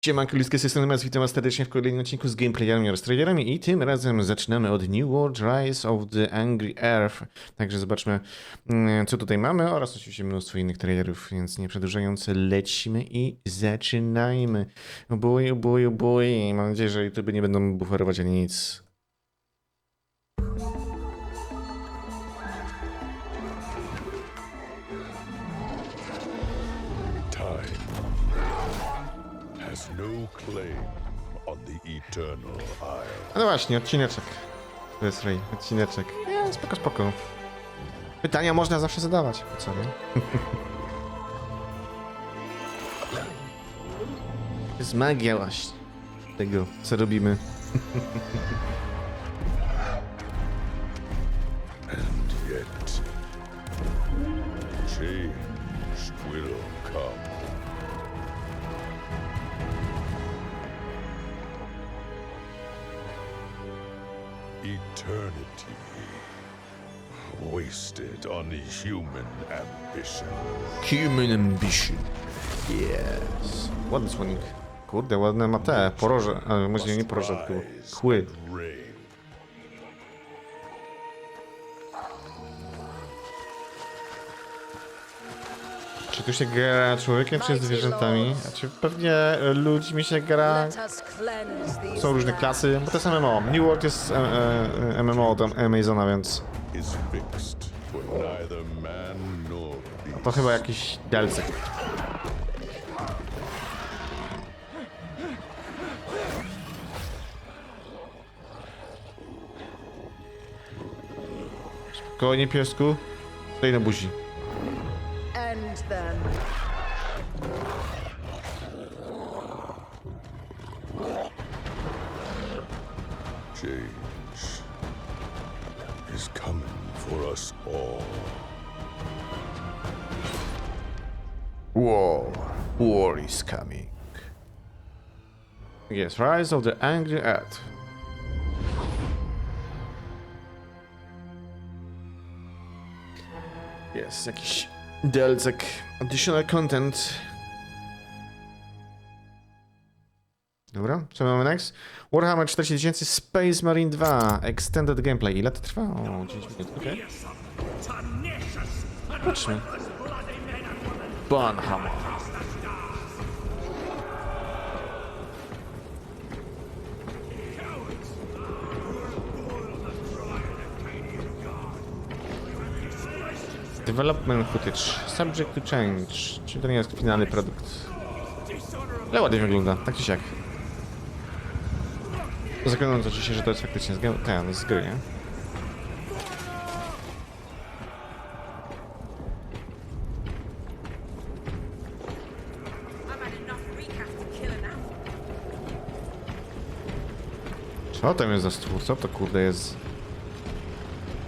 Siemanko, ludzkie systemy, witam was serdecznie w kolejnym odcinku z gameplayami oraz trailerami i tym razem zaczynamy od New World Rise of the Angry Earth. Także zobaczmy, co tutaj mamy oraz oczywiście mnóstwo innych trailerów, więc nie przedłużając, lecimy i zaczynajmy. O boj. Mam nadzieję, że YouTube nie będą buferować ani nic. No claim on the eternal isle. No właśnie, odcineczek. To jest Ray, odcineczek. Nie, spoko. Pytania można zawsze zadawać, co nie? To jest magia właśnie tego, co robimy. And yet, change will come. Eternity wasted on human ambition. Human ambition. Yes. Ładny słonik. Kurde, ładne ma te poroże, ale może nie poroże, tylko kły. Czy tu się gra człowiekiem, czy zwierzętami? Znaczy pewnie ludźmi się gra. Są różne klasy, bo to jest MMO. New World jest MMO od Amazona, więc... A to chyba jakiś delcek. Spokojnie, piesku. Stoi na buzi. Change is coming for us all. War is coming. Yes, Rise of the Angry Earth. Jest jakiś delcek, additional content. Dobra, co mamy next? Warhammer 40 Space Marine 2 Extended Gameplay. Ile to trwa? O, 10 minut, okej. Patrzmy. Warhammer. Development footage. Subject to change. Czyli to nie jest finalny produkt. Ale ładnie wygląda, tak czy siak. Zakładając oczywiście, że to jest faktycznie z gry, nie? Co tam jest za stwór? Co to kurde jest?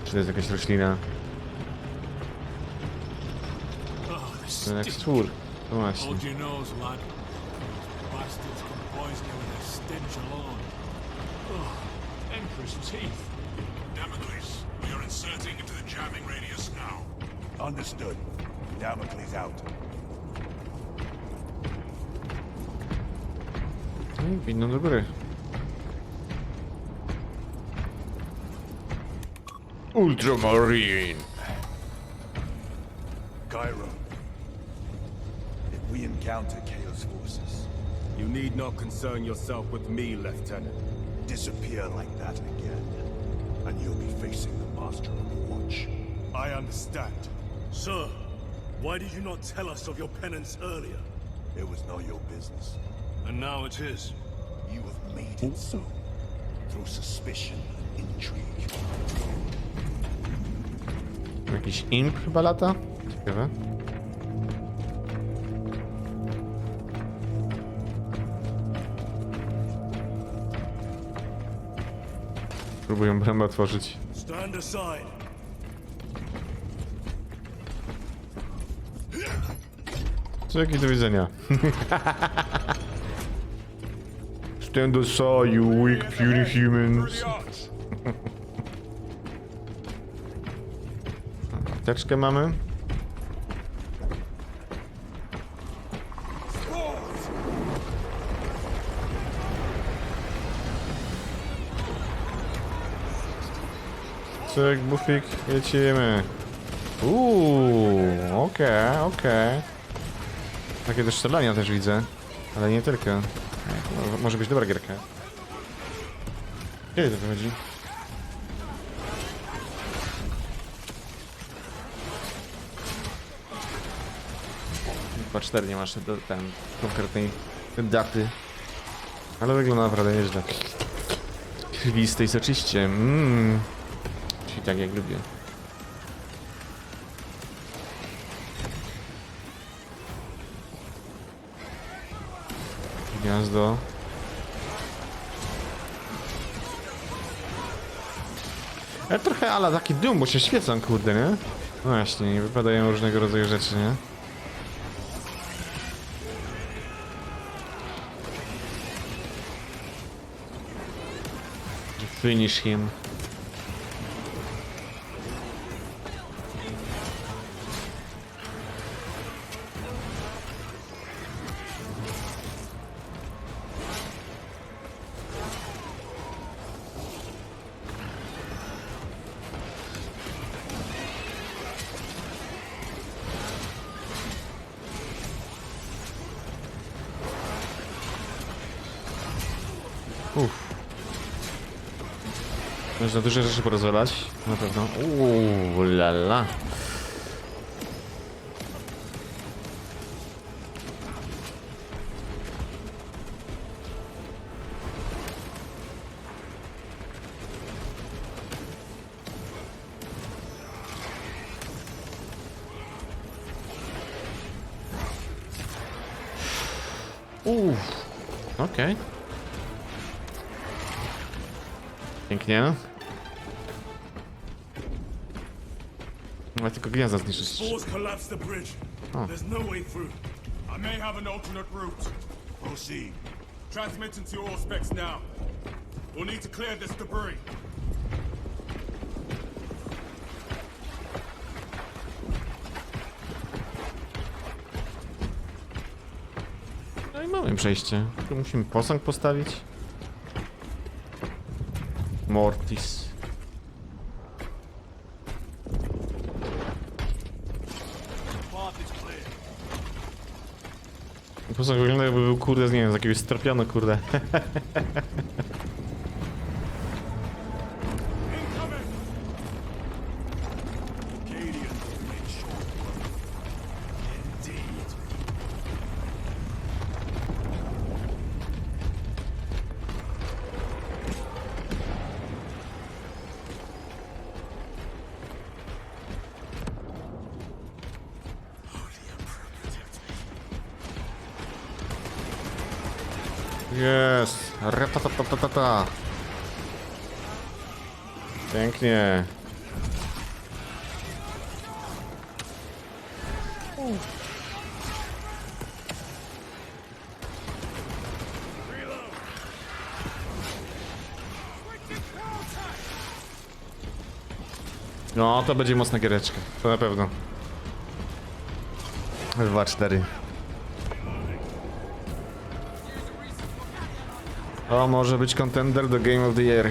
Czy to jest jakaś roślina? To jak stwór. No właśnie. Damocles, we are inserting into the jamming radius now. Understood. Damocles out. Winno do góry. Ultramarine. Cairo. If we encounter Chaos forces, You need not concern yourself with me, Lieutenant. disappear like that again, and you'll be facing the Master of the Watch. I understand. Sir, why did you not tell us of your penance earlier? It was not your business. And now it is. You have made it so, through suspicion and intrigue. Jakiś imp chyba lata? Ciekawe. Próbują bramę otworzyć. Stand aside. Co jakieś do widzenia? Stand aside, you weak, puny humans. Apteczkę mamy. Cyk, bufik, lecimy. Okej. Takie do strzelania też widzę. Ale nie tylko. Może być dobra gierka. Kiedy to wychodzi? Chyba 4 nie masz ten konkretnej daty. Ale wygląda naprawdę nieźle. Krwiste i soczyście. Czyli tak jak lubię. Gniazdo. Ale trochę ala taki dum, bo się świecą, kurde, nie? No właśnie, nie wypadają różnego rodzaju rzeczy, nie? Finish him. Można duże rzeczy porozwalać, na pewno. Lala. Okej. Pięknie. Ale tylko gniazda zniszczyć. Spores collapse the bridge. There's no way through. I may have an alternate route. Proceed. Transmitting to all specs now. We'll need to clear this debris. No i mamy przejście. Tu musimy posąg postawić. Mortis. Posąg wygląda jakby był, kurde, z, nie wiem, z jakiegoś stropionu, kurde. Jest! Ratatatatata. Pięknie. No, to będzie mocna giereczka. To na pewno. 2-4. O, może być contender do Game of the Year.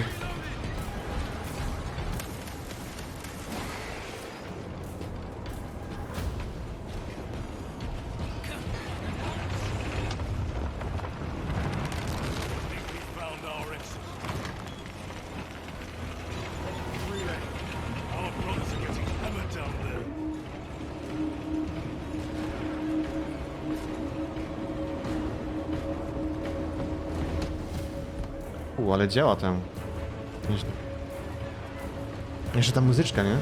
Found our exit. Relay. Our brothers are getting hammered down there. Ale działa tam. Nieźle. Jeszcze ta muzyczka, nie?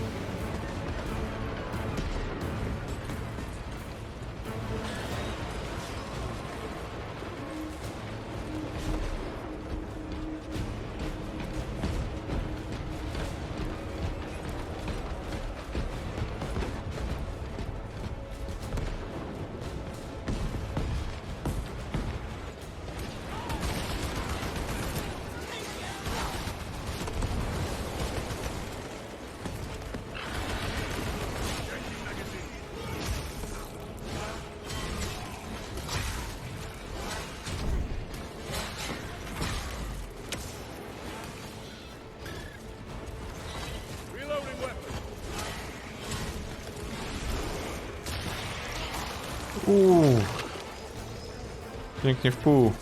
Pięknie w pół.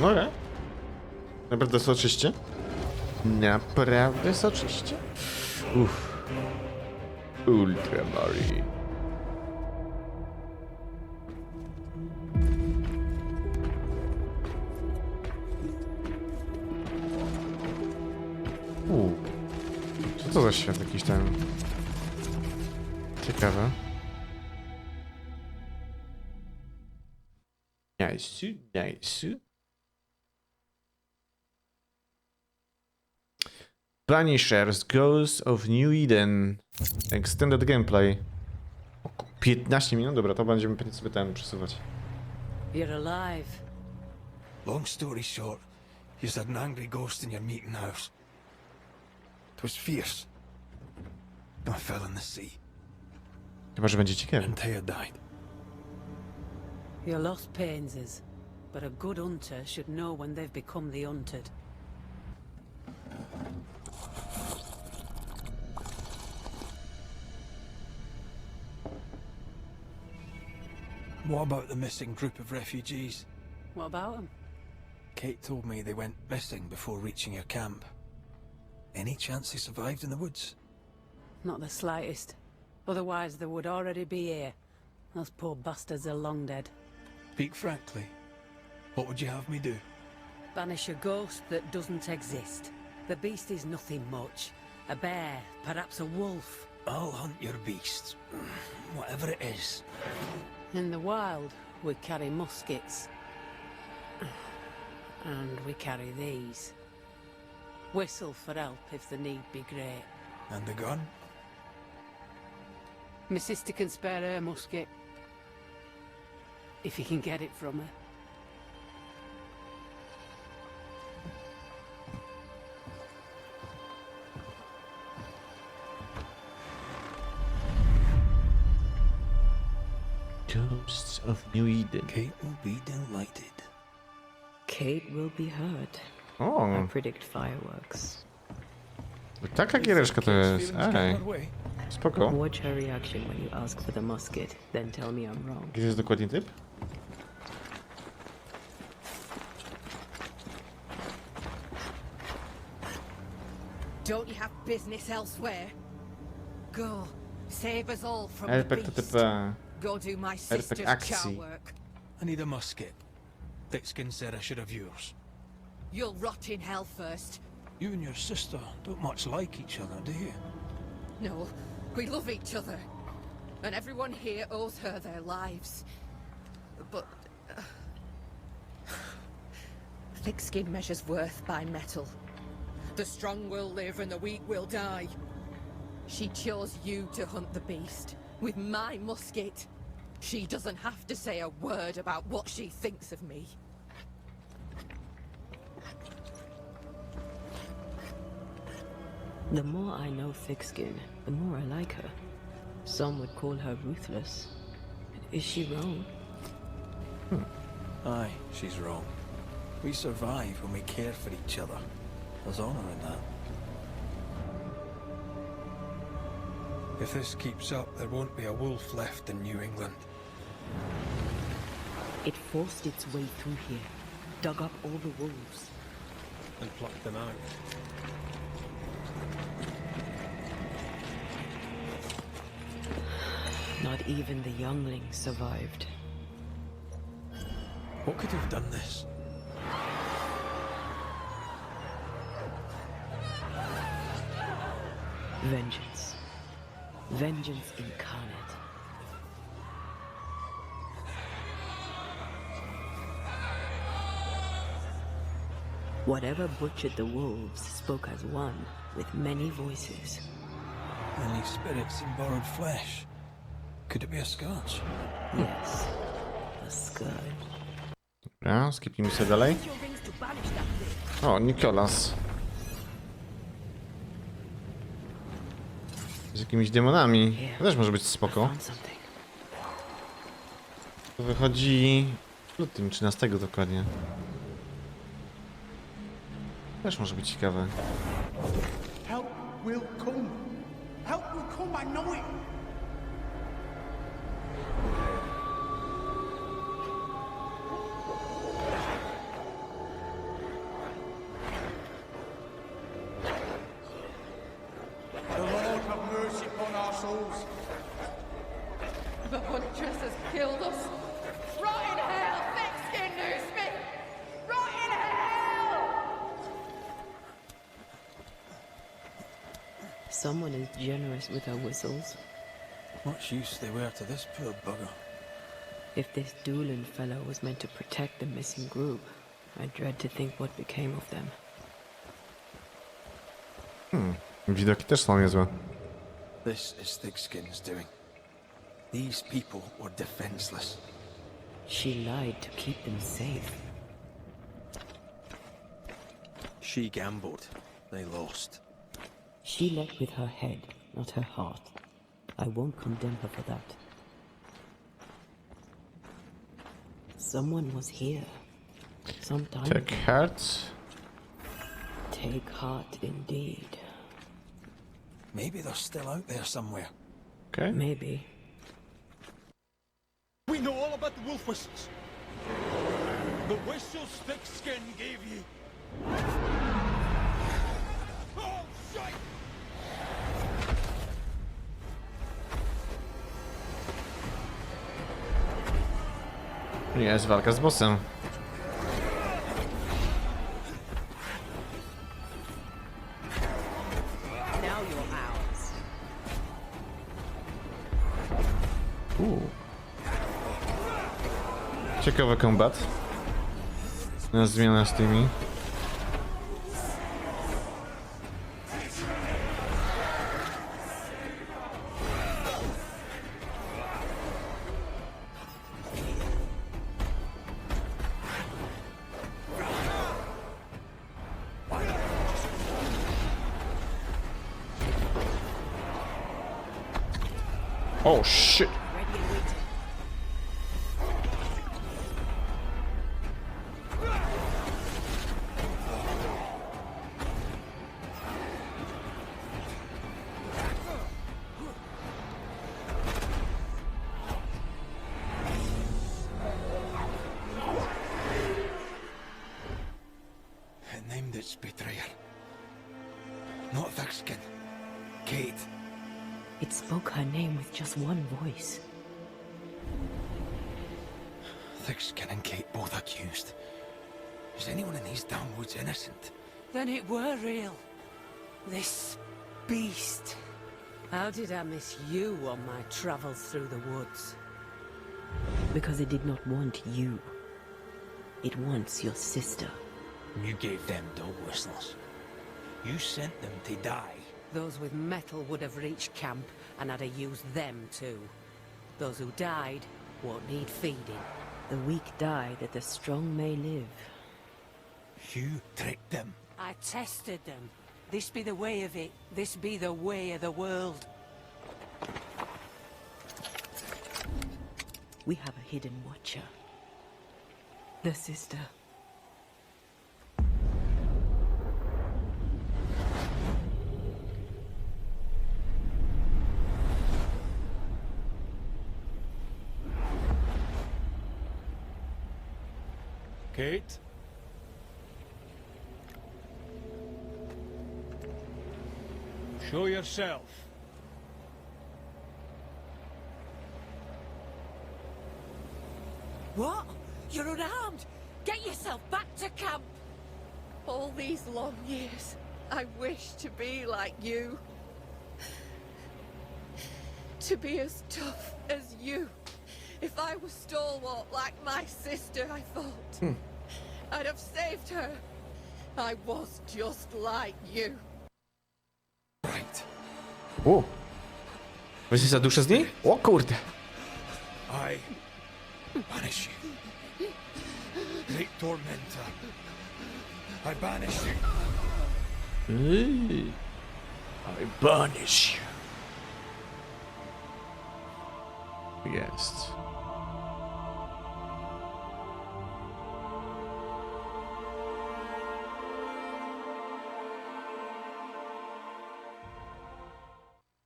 Okej. Naprawdę soczyście? Naprawdę soczyście? Uff. Ultramary. Co to za świat jakiś tam? Ciekawe. Nice, nice. Punishers, Ghost of New Eden. Extended gameplay. 15 minut? Dobra, to będziemy pewnie sobie ten przesuwać. You're alive. Long story short, you had an angry ghost in your meeting house. It was fierce. I fell in the sea, Chyba, że będzie ciekawe. and Taya died. Your loss pains us, but a good hunter should know when they've become the hunted. What about the missing group of refugees? What about them? Kate told me they went missing before reaching your camp. Any chance they survived in the woods? Not the slightest. Otherwise they would already be here. Those poor bastards are long dead. Speak frankly. What would you have me do? Banish a ghost that doesn't exist. The beast is nothing much. A bear, perhaps a wolf. I'll hunt your beast. Whatever it is. In the wild, we carry muskets. And we carry these. Whistle for help if the need be great. And the gun? My sister can spare her musket. If you can get it from her. Ghosts of New Eden. Kate will be delighted. Kate will be hurt. O, I predict fireworks. taka giereczka to jest. Ej, spoko. Watch her reaction when you ask for the musket, then tell me I'm wrong. Gdzie jest dokładnie typ? Don't you have business elsewhere? Go, save us all from the RPG beast. TTP. Go do my RPG sister's akcji. chow work. I need a musket. Thickskin said I should have yours. You'll rot in hell first. You and your sister don't much like each other, do you? No, we love each other. And everyone here owes her their lives. But... thick skin measures worth by metal. The strong will live and the weak will die. She chose you to hunt the beast. With my musket. She doesn't have to say a word about what she thinks of me. The more I know Thickskin, the more I like her. Some would call her ruthless. Is she wrong? Aye, she's wrong. We survive when we care for each other. There's honor in that. If this keeps up, there won't be a wolf left in New England. It forced its way through here, dug up all the wolves. And plucked them out. Not even the younglings survived. What could have done this? Vengeance. Vengeance incarnate. Whatever butchered the wolves spoke as one, with many voices. Many spirits in borrowed flesh. Could it be a scourge? Yes, a scourge. Dobra, skipnijmy sobie dalej. O, Nikolas. Z jakimiś demonami. To też może być spoko. Found something. To wychodzi w lutym 13 dokładnie. Też może być ciekawe. Help will come. Help will come, I know it. The Lord have mercy upon our souls. The huntress has killed us. Rot in hell, thick-skinned newsmith! Rot in hell! Someone is generous with her whistles. Much use they were to this poor bugger. If this Doolin fellow was meant to protect the missing group, I dread to think what became of them. Widoki też są niezłe. This is Thickskin's doing. These people were defenseless. She lied to keep them safe. She gambled. They lost. She led with her head, not her heart. I won't condemn her for that. Someone was here. Sometime Take ago. heart. Take heart indeed. Maybe they're still out there somewhere. Okay. Maybe. We know all about the wolf whistles. The whistles Thickskin gave you. Oh, shite! Jest walka z bossem. Now you're ours. Ciekawy kombat. Na zmiana z tymi. Oh shit! Ready and waiting. It named its betrayer. Not Thickskin. Kate. It spoke her name with just one voice. Thickskin and Kate both accused. Is anyone in these damn woods innocent? Then it were real. This beast. How did I miss you on my travels through the woods? Because it did not want you. It wants your sister. You gave them dog whistles. You sent them to die. Those with metal would have reached camp, and I'd have used them too. Those who died won't need feeding. The weak die that the strong may live. You tricked them. I tested them. This be the way of it. This be the way of the world. We have a hidden watcher. The sister. Kate? Show yourself. What? You're unarmed! Get yourself back to camp! All these long years, I wished to be like you. To be as tough as you. If I was stalwart like my sister, I thought, I'd have saved her. I was just like you. Right. O! Weź za duszę z niej? O kurde! I banish you. Great tormentor. I banish you. I banish you. Jest.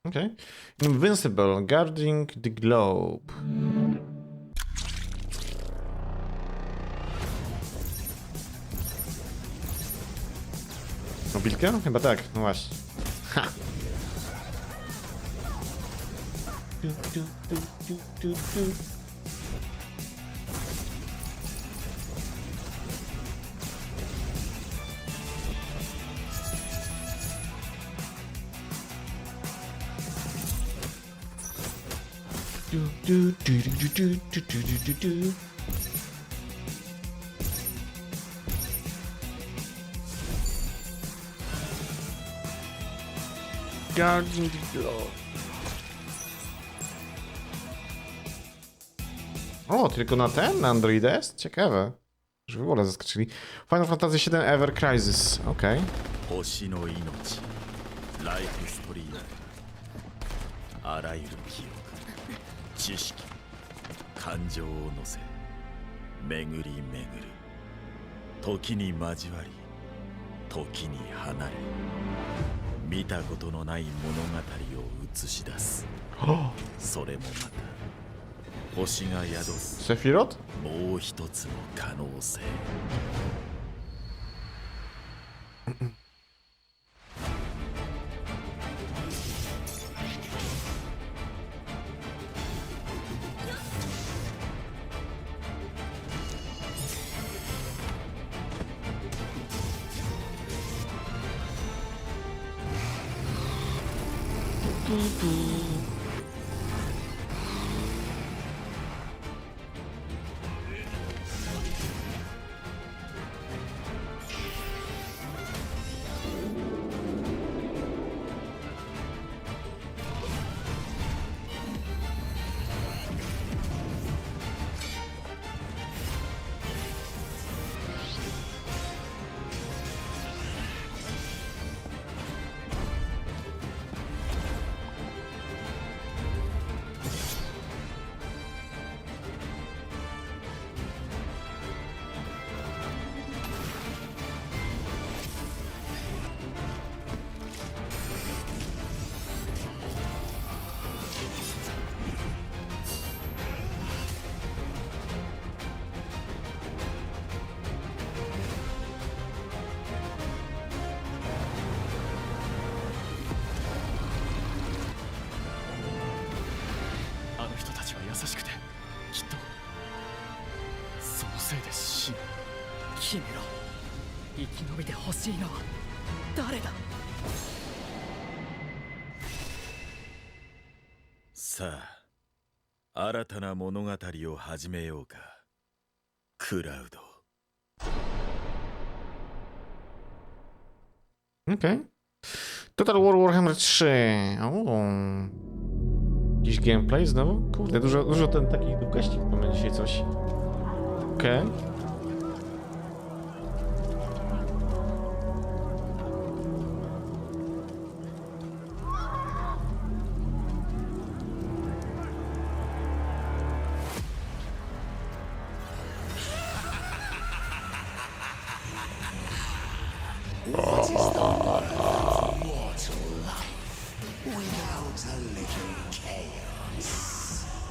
Okay. Invincible, guarding the globe. Mobilka? Chyba tak, no właśnie. Ha! Guarding the globe. O, tylko na ten? Na Android jest? Ciekawe. Że w ogóle zaskoczyli. Final Fantasy VII Ever Crisis. Okej. 星の命ライフストリームあらゆる記憶知識感情を乗せ巡り巡る時に交わり時に離れ見たことのない物語を映し出すそれもまた星が宿す Sephiroth? もう一つの可能性優しくてきっとそのせいで死ぬ。君ら生き延びてほしいのは誰だ。さあ新たな物語を始めようかクラウド。 Okej. Total War Warhammer 3. O. Jakiś gameplay znowu? Kurde, dużo takich długości mamy dzisiaj coś. Okej.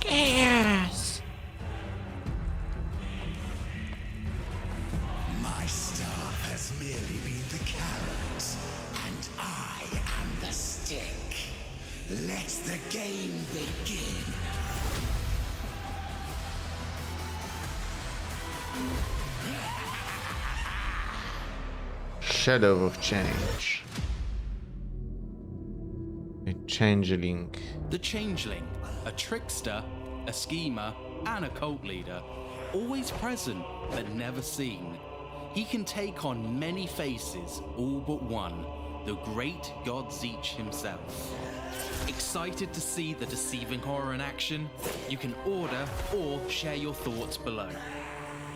Chaos. My staff has merely been the carrot, and I am the stick. Let the game begin. Shadow of Change. A changeling. The changeling, a trickster, a schemer, and a cult leader. Always present, but never seen. He can take on many faces, all but one, the great god Zeech himself. Excited to see the deceiving horror in action? You can order or share your thoughts below.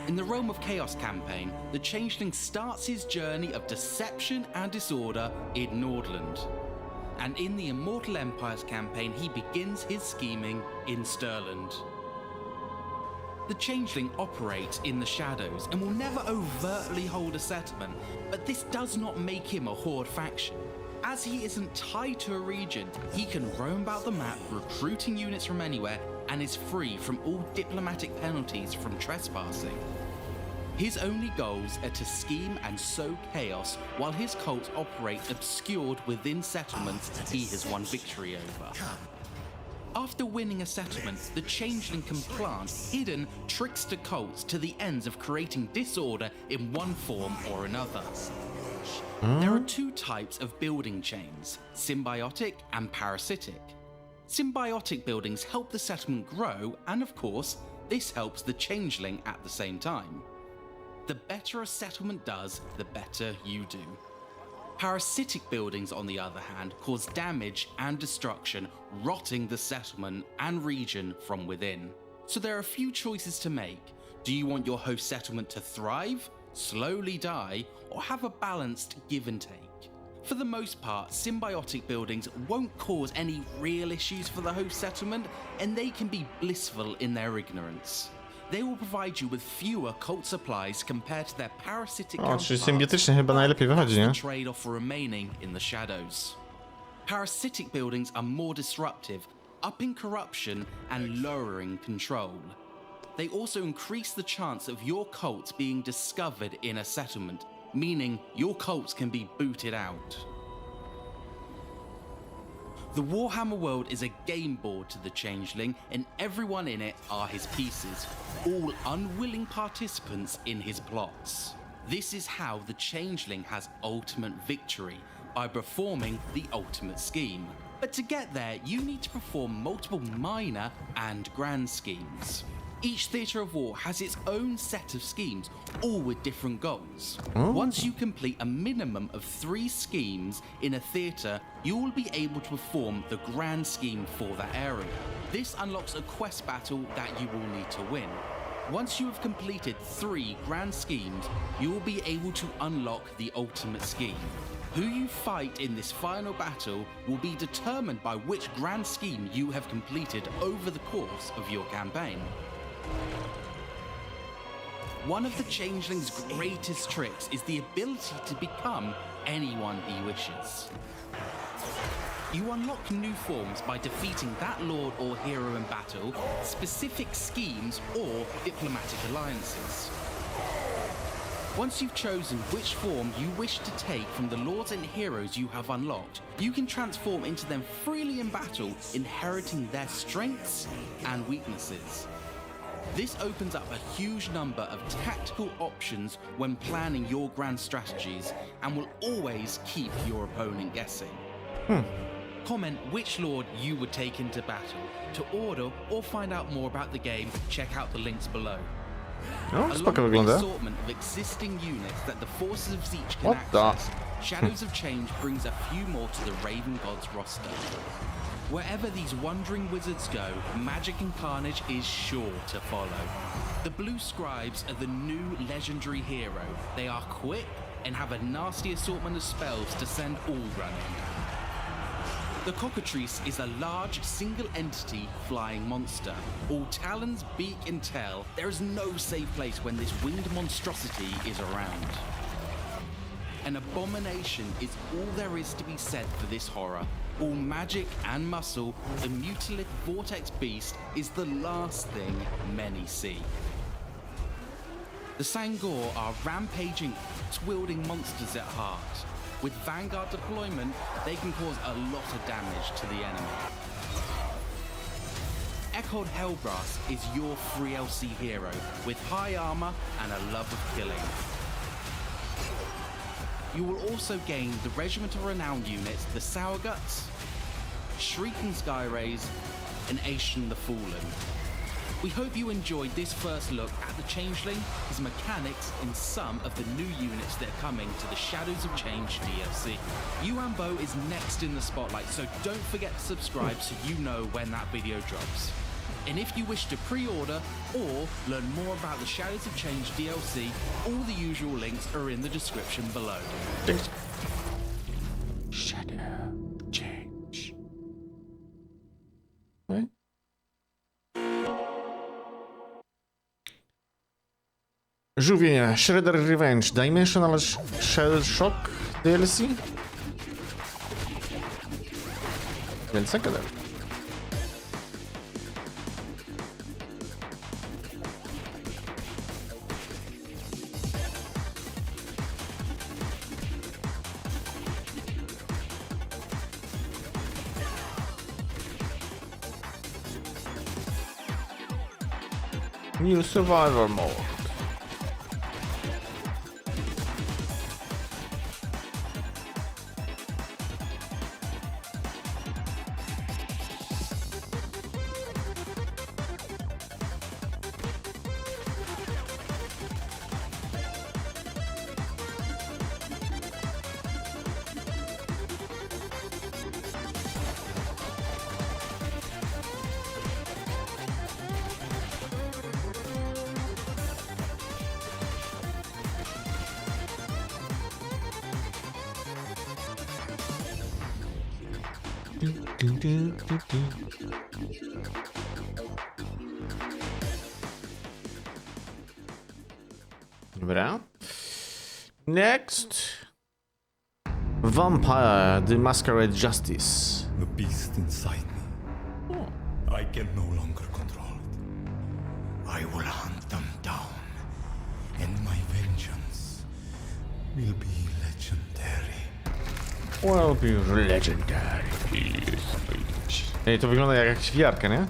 In the Realm of Chaos campaign, the Changeling starts his journey of deception and disorder in Nordland. And in the Immortal Empires campaign, he begins his scheming in Stirland. The Changeling operates in the shadows and will never overtly hold a settlement, but this does not make him a horde faction. As he isn't tied to a region, he can roam about the map recruiting units from anywhere and is free from all diplomatic penalties from trespassing. His only goals are to scheme and sow chaos while his cults operate obscured within settlements he has won victory over. After winning a settlement, the Changeling can plant hidden trickster cults to the ends of creating disorder in one form or another. There are two types of building chains, symbiotic and parasitic. Symbiotic buildings help the settlement grow, and of course, this helps the Changeling at the same time. The better a settlement does, the better you do. Parasitic buildings, on the other hand, cause damage and destruction, rotting the settlement and region from within. So there are a few choices to make. Do you want your host settlement to thrive, slowly die, or have a balanced give and take? For the most part, symbiotic buildings won't cause any real issues for the host settlement, and they can be blissful in their ignorance. They will provide you with fewer cult supplies compared to their parasitic O, czyli symbiotyczny chyba najlepiej wychodzi, nie? Trade-off for remaining in the shadows. Parasitic buildings are more disruptive, upping corruption and lowering control. They also increase the chance of your cults being discovered in a settlement, meaning your cults can be booted out. The Warhammer world is a game board to the Changeling, and everyone in it are his pieces, all unwilling participants in his plots. This is how the Changeling has ultimate victory, by performing the ultimate scheme. But to get there, you need to perform multiple minor and grand schemes. Each theatre of war has its own set of schemes, all with different goals. Once you complete a minimum of 3 schemes in a theatre, you will be able to perform the grand scheme for that area. This unlocks a quest battle that you will need to win. Once you have completed 3 grand schemes, you will be able to unlock the ultimate scheme. Who you fight in this final battle will be determined by which grand scheme you have completed over the course of your campaign. One of the Changeling's greatest tricks is the ability to become anyone he wishes. You unlock new forms by defeating that lord or hero in battle, specific schemes, or diplomatic alliances. Once you've chosen which form you wish to take from the lords and heroes you have unlocked, you can transform into them freely in battle, inheriting their strengths and weaknesses. This opens up a huge number of tactical options when planning your grand strategies, and will always keep your opponent guessing. Comment which lord you would take into battle. To order or find out more about the game, check out the links below. No, spoko wygląda. Assortment of existing units that the forces of Zeech can access, Shadows of Change brings a few more to the Raven Gods roster. Wherever these wandering wizards go, magic and carnage is sure to follow. The Blue Scribes are the new legendary hero. They are quick and have a nasty assortment of spells to send all running. The Cockatrice is a large, single-entity flying monster. All talons, beak and tail, there is no safe place when this winged monstrosity is around. An abomination is all there is to be said for this horror. All magic and muscle, the mutilate vortex beast is the last thing many see. The Sangor are rampaging, axe-wielding monsters at heart. With Vanguard deployment, they can cause a lot of damage to the enemy. Echoed Hellbrass is your free LC hero, with high armor and a love of killing. You will also gain the Regiment of Renown units, the Sourguts, Shrieking Skyrays, and Aishan the Fallen. We hope you enjoyed this first look at the Changeling, his mechanics, and some of the new units that are coming to the Shadows of Change DLC. Yuan Bo is next in the spotlight, so don't forget to subscribe so you know when that video drops. And if you wish to pre-order or learn more about the Shadows of Change DLC, all the usual links are in the description below. Shadow Change. Right? Żółwienia, Shredder Revenge, Dimensional Shell Shock DLC? Więcej kanał. New Survivor Mode. Dobra. Next. Vampire, the Masquerade Justice. The beast inside me. I can no longer control it. I will hunt them down, and my vengeance will be legendary. Will be legendary. Ej, to wygląda jak jakaś wiarka, nie?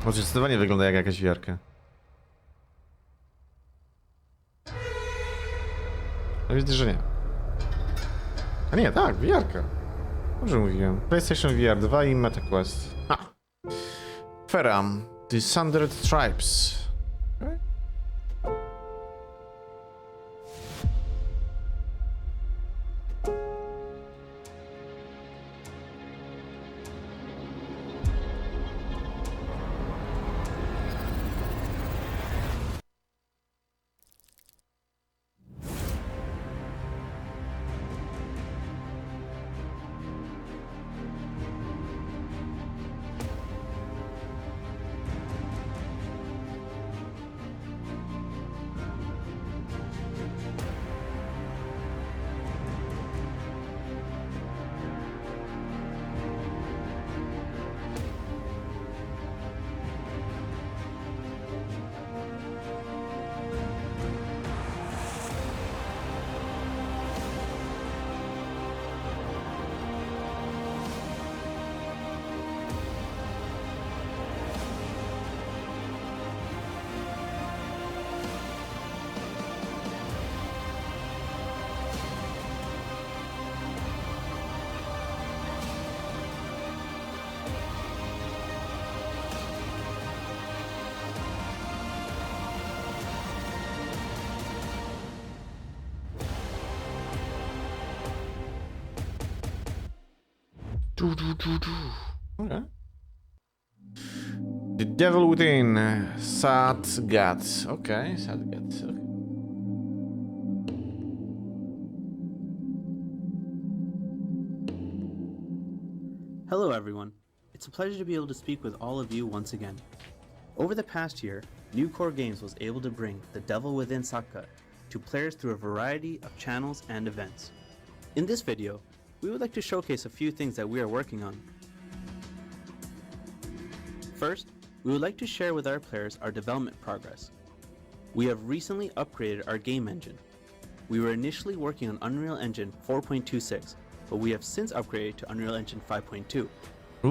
Bo zdecydowanie wygląda jak jakaś wiarka. No widzę, że nie. A nie, tak, wiarka. Dobrze mówiłem. PlayStation VR 2 i MetaQuest. Ha! Feram, The Sundered Tribes. Okay. Okay. The Devil Within, Sad Guts. Okay, Sad Guts. Okay. Hello everyone. It's a pleasure to be able to speak with all of you once again. Over the past year, New Core Games was able to bring The Devil Within Sakka to players through a variety of channels and events. In this video, we would like to showcase a few things that we are working on. First, we would like to share with our players our development progress. We have recently upgraded our game engine. We were initially working on Unreal Engine 4.26, but we have since upgraded to Unreal Engine 5.2.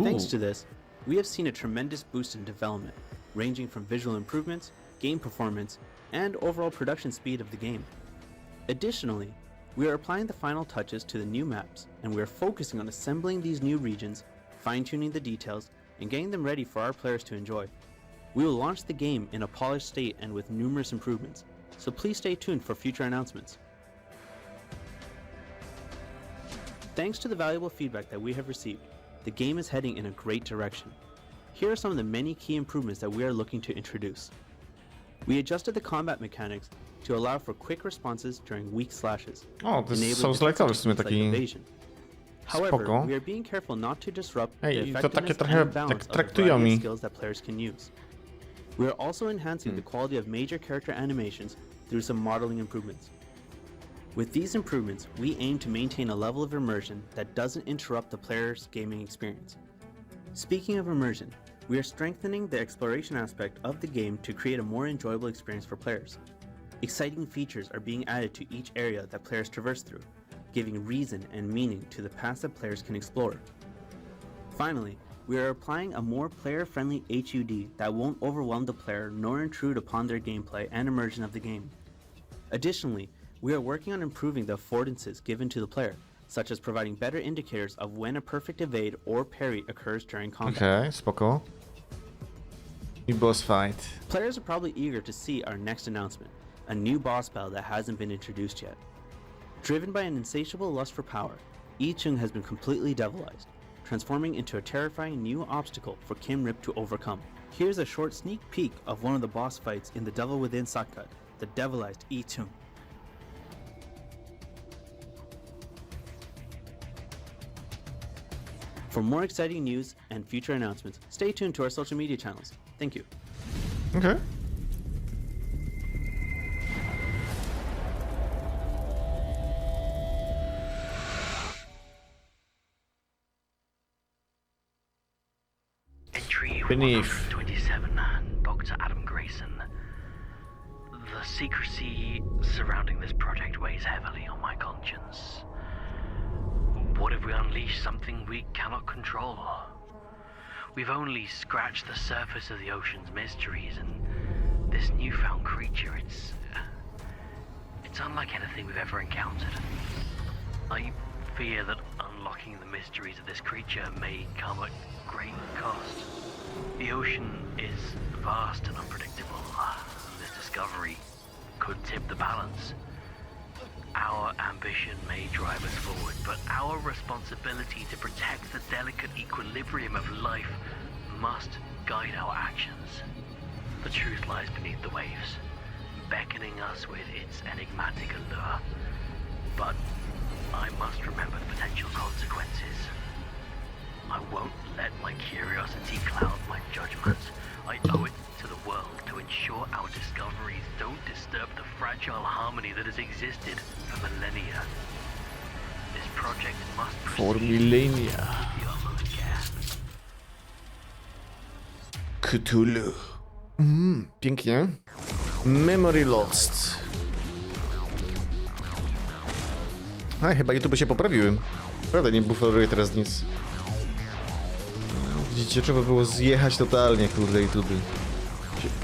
Thanks to this, we have seen a tremendous boost in development, ranging from visual improvements, game performance, and overall production speed of the game. Additionally, we are applying the final touches to the new maps, and we are focusing on assembling these new regions, fine-tuning the details, and getting them ready for our players to enjoy. We will launch the game in a polished state and with numerous improvements, so please stay tuned for future announcements. Thanks to the valuable feedback that we have received, the game is heading in a great direction. Here are some of the many key improvements that we are looking to introduce. We adjusted the combat mechanics to allow for quick responses during weak slashes. O, to są slajtowy w sumie taki However, spoko. we are being careful not to disrupt the Ej, to takie effectiveness trochę and tak balance of the traktują variety mi. of skills that players can use. We are also enhancing the quality of major character animations through some modeling improvements. With these improvements, we aim to maintain a level of immersion that doesn't interrupt the player's gaming experience. Speaking of immersion, we are strengthening the exploration aspect of the game to create a more enjoyable experience for players. Exciting features are being added to each area that players traverse through, giving reason and meaning to the paths that players can explore. Finally, we are applying a more player-friendly HUD that won't overwhelm the player nor intrude upon their gameplay and immersion of the game. Additionally, we are working on improving the affordances given to the player, such as providing better indicators of when a perfect evade or parry occurs during combat. Okay, spoko. I boss fight. Players are probably eager to see our next announcement, a new boss battle that hasn't been introduced yet. Driven by an insatiable lust for power, I Ching has been completely devilized, transforming into a terrifying new obstacle for Kim Rip to overcome. Here's a short sneak peek of one of the boss fights in The Devil Within Sakat, the devilized I Ching. For more exciting news and future announcements, stay tuned to our social media channels. Thank you. Okay. Entry Beneath. 127, Dr. Adam Grayson. The secrecy surrounding this project weighs heavily on my conscience. What if we unleash something we cannot control? We've only scratched the surface of the ocean's mysteries, and this newfound creature, it's unlike anything we've ever encountered. I fear that unlocking the mysteries of this creature may come at great cost. The ocean is vast and unpredictable. This discovery could tip the balance. Our ambition may drive us forward, but our responsibility to protect the delicate equilibrium of life must guide our actions. The truth lies beneath the waves, beckoning us with its enigmatic allure. But I must remember the potential consequences. I won't let my curiosity cloud my judgment. I owe it to the world to ensure our discoveries don't disturb the fragile harmony that has existed for millennia. This project must For proceed millennia. with the utmost care. Cthulhu. Pięknie. Memory Lost. A, chyba YouTube się poprawiły. Prawda, nie buferuję teraz nic. Widzicie, trzeba było zjechać totalnie, kurde, i tudy.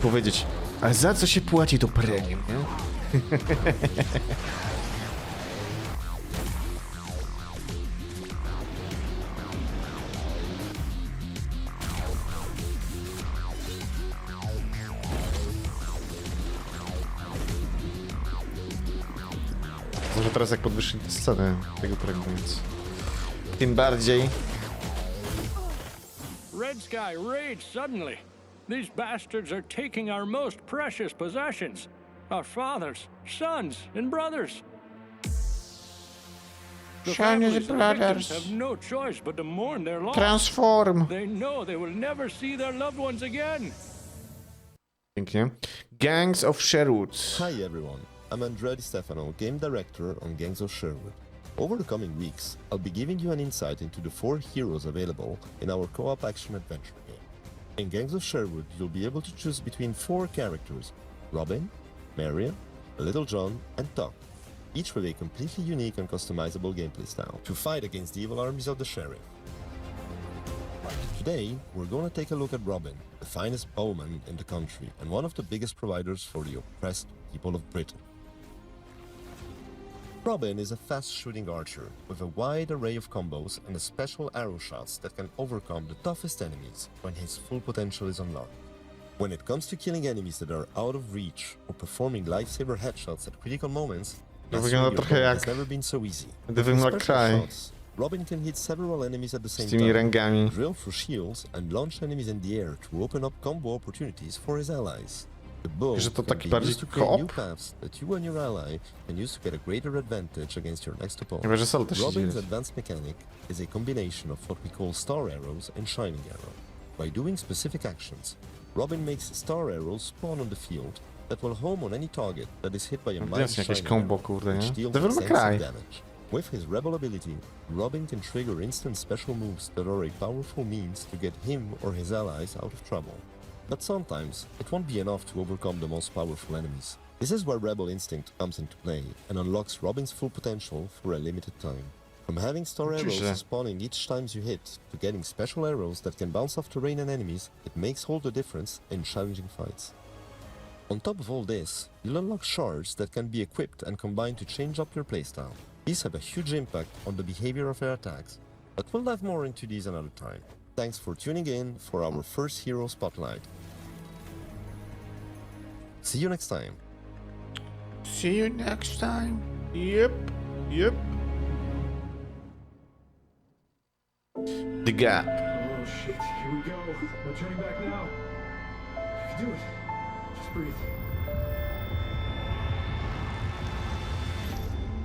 Powiedzieć, a za co się płaci to premium, nie? Może teraz jak podwyższyć scenę tego premium, więc... Tym bardziej... Red Sky raged suddenly. These bastards are taking our most precious possessions. Our fathers, sons, and brothers. The families of the victims have no choice but to mourn their loss. Transform. They know they will never see their loved ones again. Pięknie. Gangs of Sherwood. Hi everyone, I'm Andrea Di Stefano, Game Director on Gangs of Sherwood. Over the coming weeks, I'll be giving you an insight into the 4 heroes available in our co-op action-adventure game. In Gangs of Sherwood, you'll be able to choose between 4 characters, Robin, Marion, Little John, and Tom, each with a completely unique and customizable gameplay style, to fight against the evil armies of the Sheriff. Today, we're gonna take a look at Robin, the finest bowman in the country and one of the biggest providers for the oppressed people of Britain. Robin is a fast-shooting archer with a wide array of combos and a special arrow shots that can overcome the toughest enemies when his full potential is unlocked. When it comes to killing enemies that are out of reach or performing lifesaver headshots at critical moments, has never been so easy. With his special shots, Robin can hit several enemies at the same time, drill through shields, and launch enemies in the air to open up combo opportunities for his allies. The bow can be used to create new paths that you and your ally can use to get a greater advantage against your next opponent. Robin's advanced mechanic is a combination of what we call star arrows and shining arrow. By doing specific actions, Robin makes star arrows spawn on the field that will home on any target that is hit by a mighty shining arrow, which deals extensive damage. With his rebel ability, Robin can trigger instant special moves that are a powerful means to get him or his allies out of trouble. But sometimes, it won't be enough to overcome the most powerful enemies. This is where Rebel Instinct comes into play and unlocks Robin's full potential for a limited time. From having star arrows spawning each time you hit, to getting special arrows that can bounce off terrain and enemies, it makes all the difference in challenging fights. On top of all this, you'll unlock shards that can be equipped and combined to change up your playstyle. These have a huge impact on the behavior of your attacks, but we'll dive more into these another time. Thanks for tuning in for our first hero spotlight. See you next time. See you next time. Yep. The gap. Oh shit, here we go. No turning back now. You can do it. Just breathe.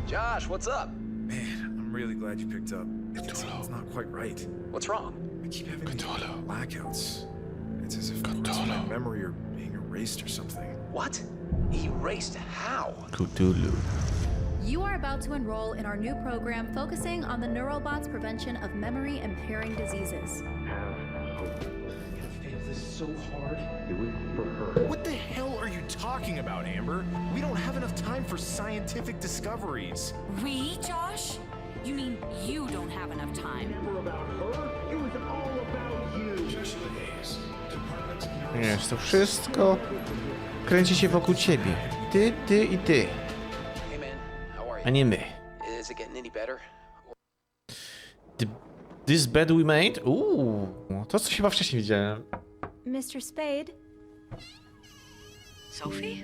Josh, what's up? Man, I'm really glad you picked up. It's not quite right. What's wrong? I keep having these blackouts. It's as if parts of my memory are being erased or something. What? Erased how? Cthulhu. You are about to enroll in our new program focusing on the Neurobot's prevention of memory-impairing diseases. This is so hard. Do it for her. What the hell are you talking about, Amber? We don't have enough time for scientific discoveries. We, Josh? You mean you don't have enough time? Never about her. It was all about you. Joshua Hayes, Department of Wiesz, to wszystko kręci się wokół ciebie. Ty i ty. Hey man, how are you? A nie my. Is it getting any better? This bed we made? To coś chyba wcześniej widziałem. Mr. Spade? Sophie?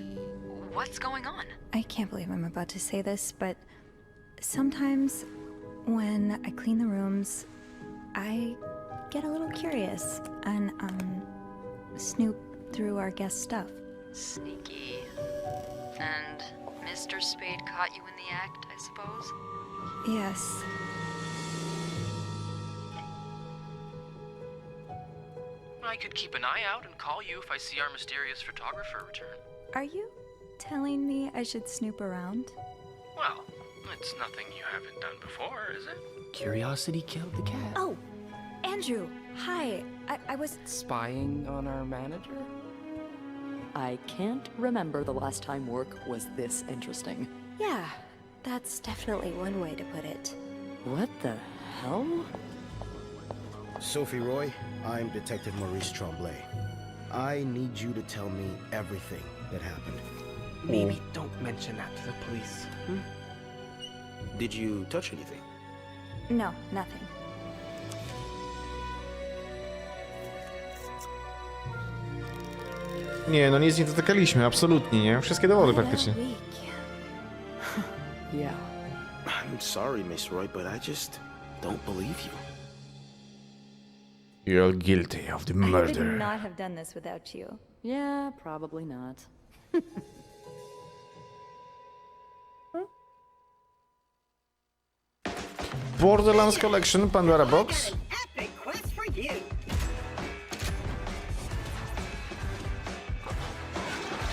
What's going on? I can't believe I'm about to say this, but sometimes when I clean the rooms, I get a little curious and snoop through our guest stuff. Sneaky. And Mr. Spade caught you in the act, I suppose? Yes. I could keep an eye out and call you if I see our mysterious photographer return. Are you telling me I should snoop around? Well, it's nothing you haven't done before, is it? Curiosity killed the cat. Oh, Andrew, hi. I was Spying on our manager? I can't remember the last time work was this interesting. Yeah, that's definitely one way to put it. What the hell? Sophie Roy, I'm Detective Maurice Tremblay. I need you to tell me everything that happened. Maybe don't mention that to the police. Did you touch anything? No, nothing. Nie, no nic nie dotykaliśmy, absolutnie nie. Wszystkie dowody praktycznie. Yeah. I'm sorry, Miss Roy, but I just don't believe you. You're guilty of the I would murder. not have done this without you. Yeah, probably not. Borderlands Collection, Pandora Box.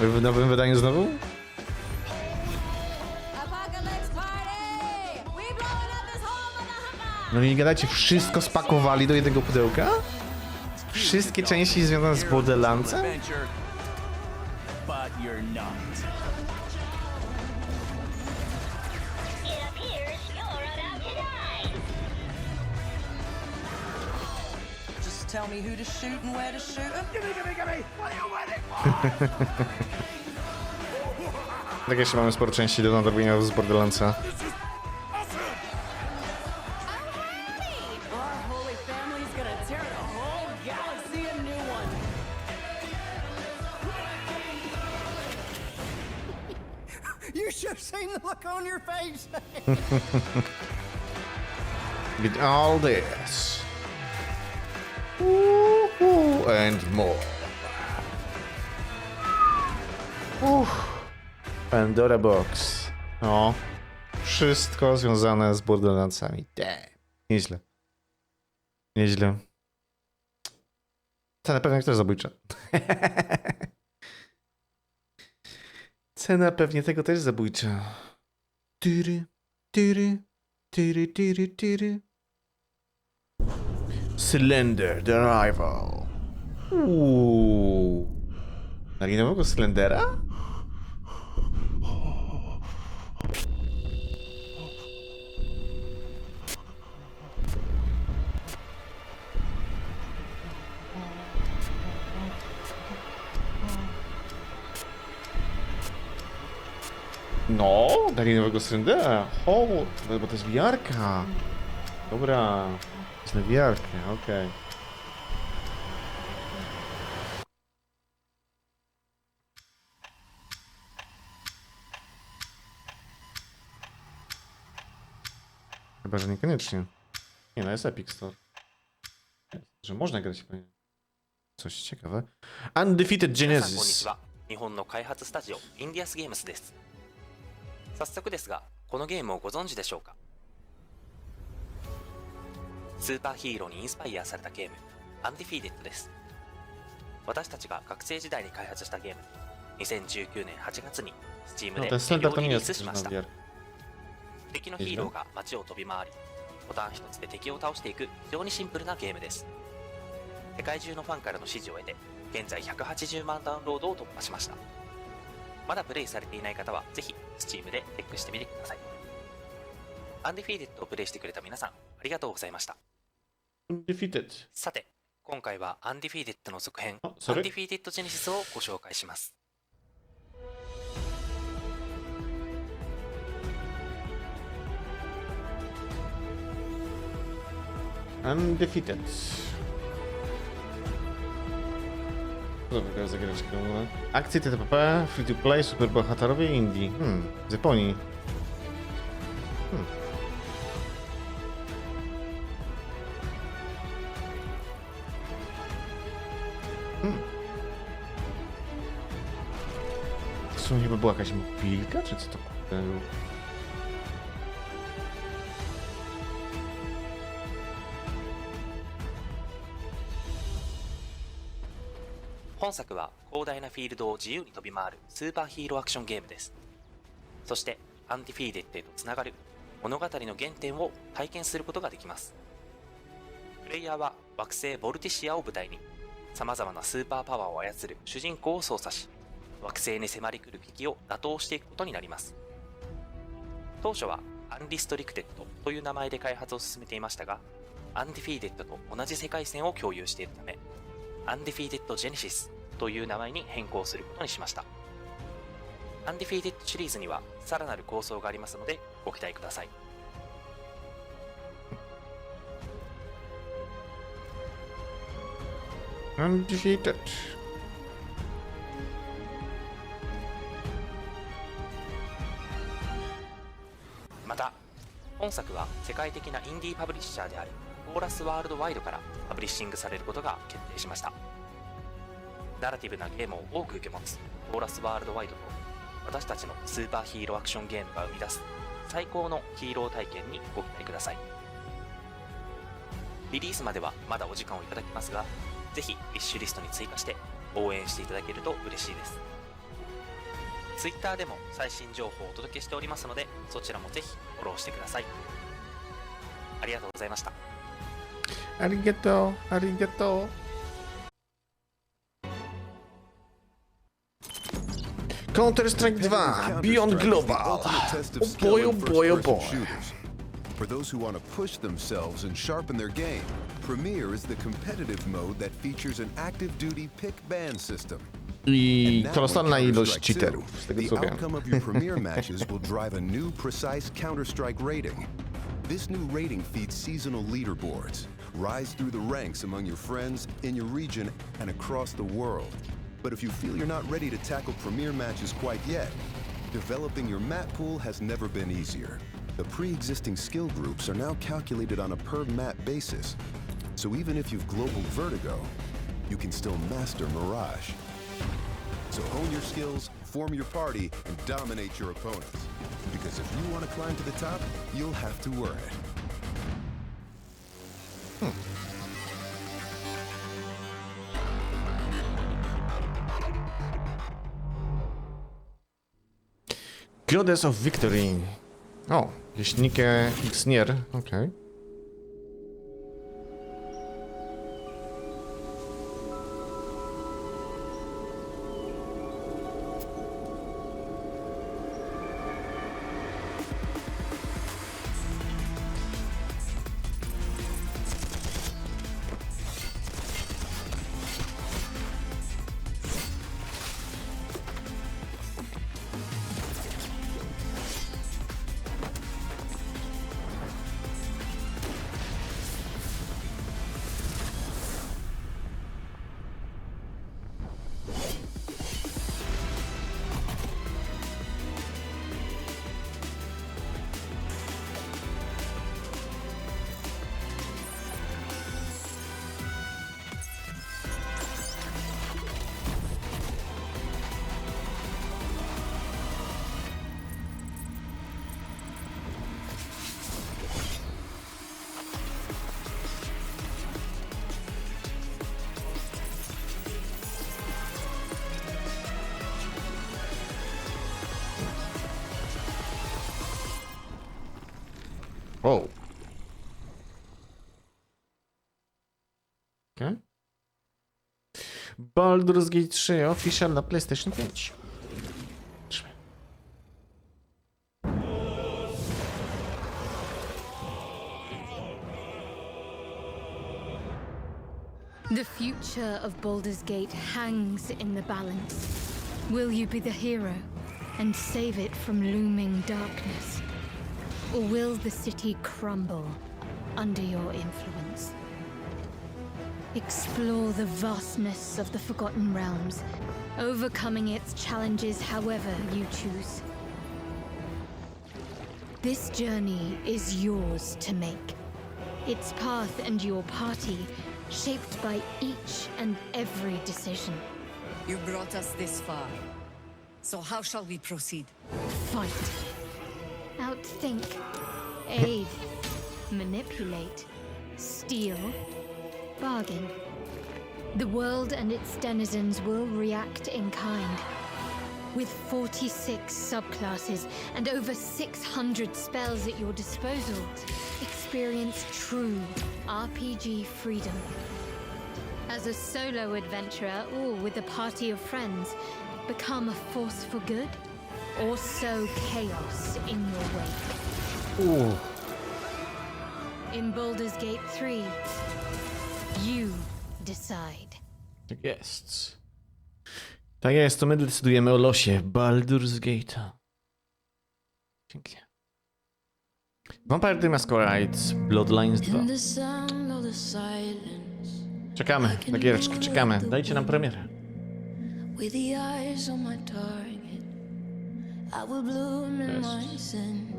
W nowym wydaniu znowu? No nie gadajcie, wszystko spakowali do jednego pudełka? Wszystkie części związane z Borderlandsem? tell me who to shoot and where to shoot 'em? Gimme! What are you waiting for? Tak jeszcze mamy sporo części do nadrobienia z Borderlandsa. Our holy family's gonna tear the whole galaxy a new one. You should have seen the look on your face. With all this. And more. Pandora Box. O. Wszystko związane z Borderlandsami. Nieźle. Nieźle. Cena pewnie też zabójcza. Cena pewnie tego też zabójcza. Tyry, tyry, tyry, tyry, tyry. Slender, the Rival. Dali nowego Slendera? No, dali nowego Slendera. O, bo to jest VR-ka. Dobra, to jest na VR-kę, okej. Chyba, że niekoniecznie. Nie, no jest Epic Store. Że można grać pewnie. Coś ciekawe. Undefeated Genesis. 日本の開発スタジオインディアスゲームスです。早速ですが、このゲームをご存知でしょうか。スーパーヒーローにインスパイアされたゲーム、アンディフィーデッドです。私たちが学生時代に開発したゲーム、2019年8月に Steam で無料リリースしました。敵のヒーローが街を飛び回り、ボタン一つで敵を倒していく非常にシンプルなゲームです。世界中のファンからの支持を得て、現在180万ダウンロードを突破しました。まだプレイされていない方はぜひ Steam でチェックしてみてください。アンディフィーデッドをプレイしてくれた皆さん、ありがとうございました。さて、今回はアンディフィーデッドの続編、アンディフィーデッドジェネシスをご紹介します。Undefeated. Dobra, zagrać grę. Akcje TTP, free to play, superbohaterowie indie. Z Japonii. W sumie chyba była jakaś mobilka, czy co to było? 本作は広大なフィールドを自由に飛び回るスーパーヒーローアクションゲームです。そしてアンディフィーデッドへとつながる物語の原点を体験することができます。プレイヤーは惑星ボルティシアを舞台に様々なスーパーパワーを操る主人公を操作し、惑星に迫り来る敵を打倒していくことになります。当初はアンリストリクテッドという名前で開発を進めていましたが、アンディフィーデッドと同じ世界線を共有しているため、アンディフィーデッドジェネシスという名前に変更することにしました。アンディフィーデッドシリーズにはさらなる構想がありますのでご期待ください。Undefeated. また、本作は世界的なインディーパブリッシャーであるオーラスワールドワイドからパブリッシングされることが決定しました。ナラティブなゲームを多く受け持つオーラスワールドワイドと私たちのスーパーヒーローアクションゲームが生み出す最高のヒーロー体験にご期待ください。リリースまではまだお時間をいただきますが、ぜひウィッシュリストに追加して応援していただけると嬉しいです。Twitter でも最新情報をお届けしておりますので、そちらもぜひフォローしてください。ありがとうございました。ありがとう、ありがとう。Counter-Strike 2 Beyond Global. Oh boy, oh boy, oh boy. For those who want to push themselves and sharpen their game, Premier is the competitive mode that features an active duty pick-ban system. I kolosalna ilość cheaterów, z tego The co wiem. outcome of your Premier matches will drive a new precise Counter-Strike rating. This new rating feeds seasonal leaderboards. Rise through the ranks among your friends, in your region, and across the world. But if you feel you're not ready to tackle Premier matches quite yet, developing your map pool has never been easier. The pre-existing skill groups are now calculated on a per-map basis. So even if you've global vertigo, you can still master Mirage. So hone your skills, form your party, and dominate your opponents. Because if you want to climb to the top, you'll have to earn it. Goddess of Victory. O, jeślikę Xnier, okej. Wow. Okay. Baldur's Gate 3 official na PlayStation 5. The future of Baldur's Gate hangs in the balance. Will you be the hero and save it from looming darkness? Or will the city crumble under your influence? Explore the vastness of the Forgotten Realms, overcoming its challenges however you choose. This journey is yours to make. Its path and your party shaped by each and every decision. You brought us this far. So how shall we proceed? Fight. Outthink. Aid. Manipulate. Steal. Bargain. The world and its denizens will react in kind. With 46 subclasses and over 600 spells at your disposal, experience true RPG freedom. As a solo adventurer or with a party of friends, become a force for good or sow chaos in your wake. Ooh. In Baldur's Gate 3, you decide. Tak jest. Tak jest, to my decydujemy o losie Baldur's Gate'a. Pięknie. Vampire the Masquerade, Bloodlines 2. Czekamy na giereczki, czekamy. Dajcie nam premierę. With the eyes on my target, I will bloom in my sin.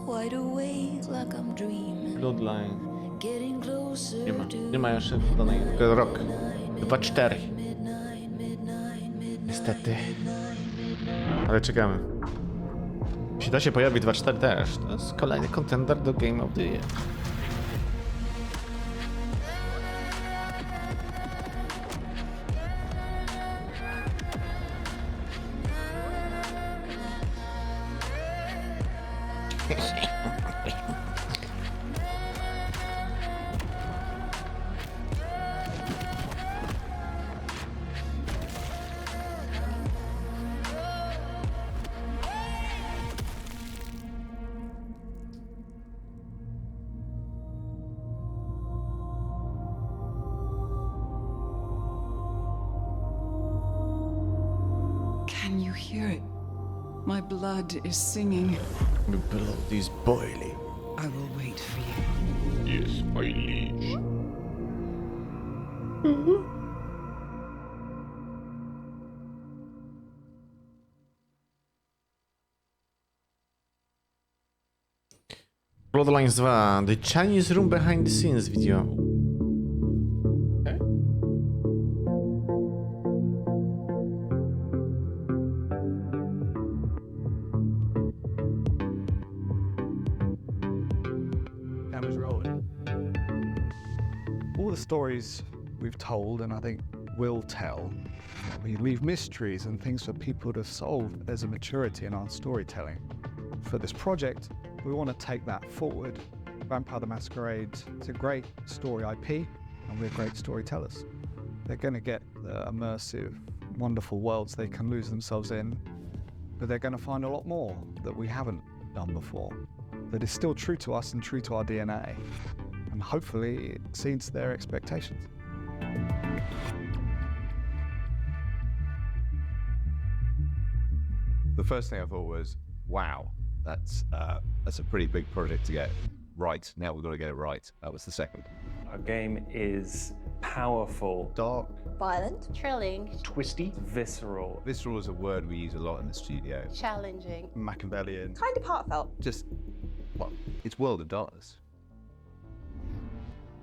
Wide awake like I'm dreaming. Bloodline. Getting closer Nie ma jeszcze dodanej, tylko rok. 2-4. Niestety. Ale czekamy. Jeśli to się pojawi 2-4 też, to jest kolejny contender do Game of the Year. hear it. My blood is singing. The blood is boiling. I will wait for you. Yes, my liege. Borderlands 2, The Chinese Room Behind the Scenes video. Okay. Camera's rolling. All the stories we've told, and I think will tell, we leave mysteries and things for people to solve. There's a maturity in our storytelling. For this project, we want to take that forward. Vampire the Masquerade is a great story IP, and we're great storytellers. They're going to get the immersive, wonderful worlds they can lose themselves in, but they're going to find a lot more that we haven't done before, that is still true to us and true to our DNA, and hopefully it exceeds their expectations. The first thing I thought was, wow, that's a pretty big project to get right. Now we've got to get it right. That was the second. Our game is powerful, dark, Violent, thrilling, twisty, visceral. Visceral is a word we use a lot in the studio. challenging, Machiavellian. kind of heartfelt. Just, well, it's World of Darkness.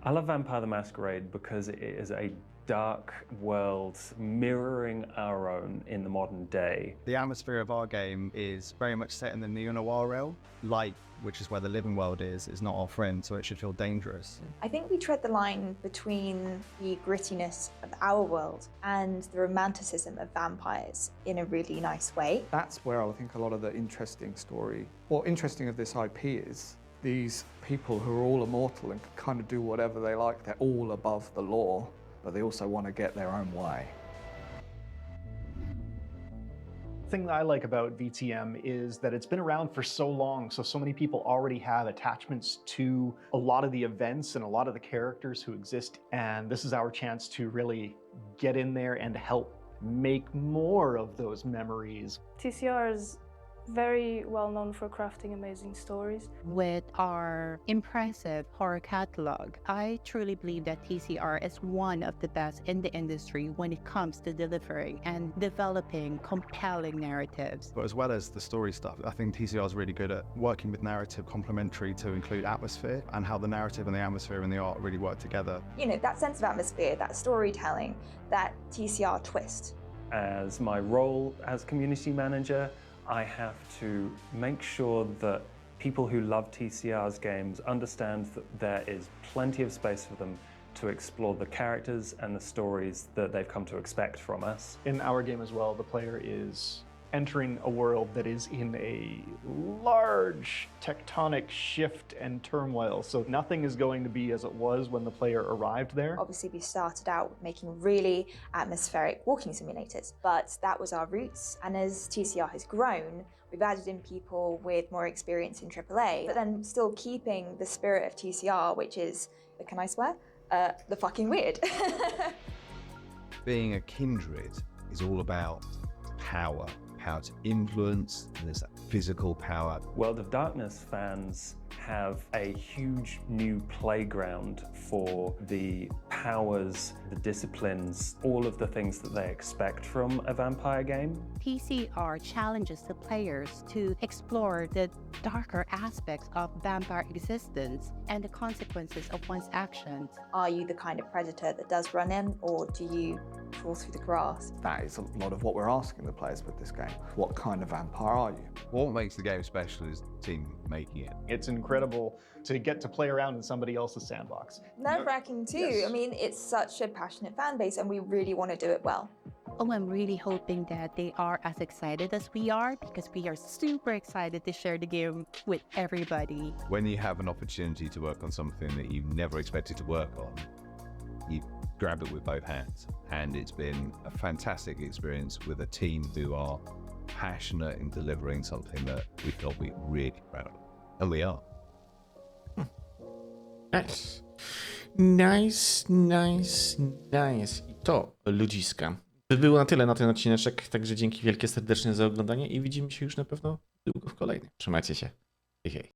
I love Vampire the Masquerade because it is a dark world mirroring our own in the modern day. The atmosphere of our game is very much set in the neo-noir realm. Light, which is where the living world is not our friend, so it should feel dangerous. I think we tread the line between the grittiness of our world and the romanticism of vampires in a really nice way. That's where I think a lot of the interesting story, or interesting of this IP is, these people who are all immortal and can kind of do whatever they like, they're all above the law, but they also want to get their own way. The thing that I like about VTM is that it's been around for so long, so many people already have attachments to a lot of the events and a lot of the characters who exist, and this is our chance to really get in there and help make more of those memories. TCR is very well known for crafting amazing stories. With our impressive horror catalog, I truly believe that TCR is one of the best in the industry when it comes to delivering and developing compelling narratives. But as well as the story stuff, I think TCR is really good at working with narrative complementary to include atmosphere, and how the narrative and the atmosphere and the art really work together. You know, that sense of atmosphere, that storytelling, that TCR twist. As my role as community manager, I have to make sure that people who love TCR's games understand that there is plenty of space for them to explore the characters and the stories that they've come to expect from us. In our game as well, the player is entering a world that is in a large tectonic shift and turmoil, so nothing is going to be as it was when the player arrived there. Obviously, we started out with making really atmospheric walking simulators, but that was our roots. And as TCR has grown, we've added in people with more experience in AAA, but then still keeping the spirit of TCR, which is, can I swear? The fucking weird. Being a kindred is all about power. How to influence, and there's that physical power. World of Darkness fans have a huge new playground for the powers, the disciplines, all of the things that they expect from a vampire game. TCR challenges the players to explore the darker aspects of vampire existence and the consequences of one's actions. Are you the kind of predator that does run in, or do you crawl through the grass? That is a lot of what we're asking the players with this game. What kind of vampire are you? What makes the game special is the team making it. It's incredible to get to play around in somebody else's sandbox. Nerve-wracking too. Yes. I mean, it's such a passionate fan base and we really want to do it well. Oh, I'm really hoping that they are as excited as we are, because we are super excited to share the game with everybody. When you have an opportunity to work on something that you never expected to work on, you grab it with both hands. And it's been a fantastic experience with a team who are passionate in delivering something that we felt we're really proud of. And we are. Nice. Nice. I to ludziska. by było na tyle na ten odcineczek, także dzięki wielkie serdecznie za oglądanie i widzimy się już na pewno długo w kolejnym. Trzymajcie się. Hej, hej.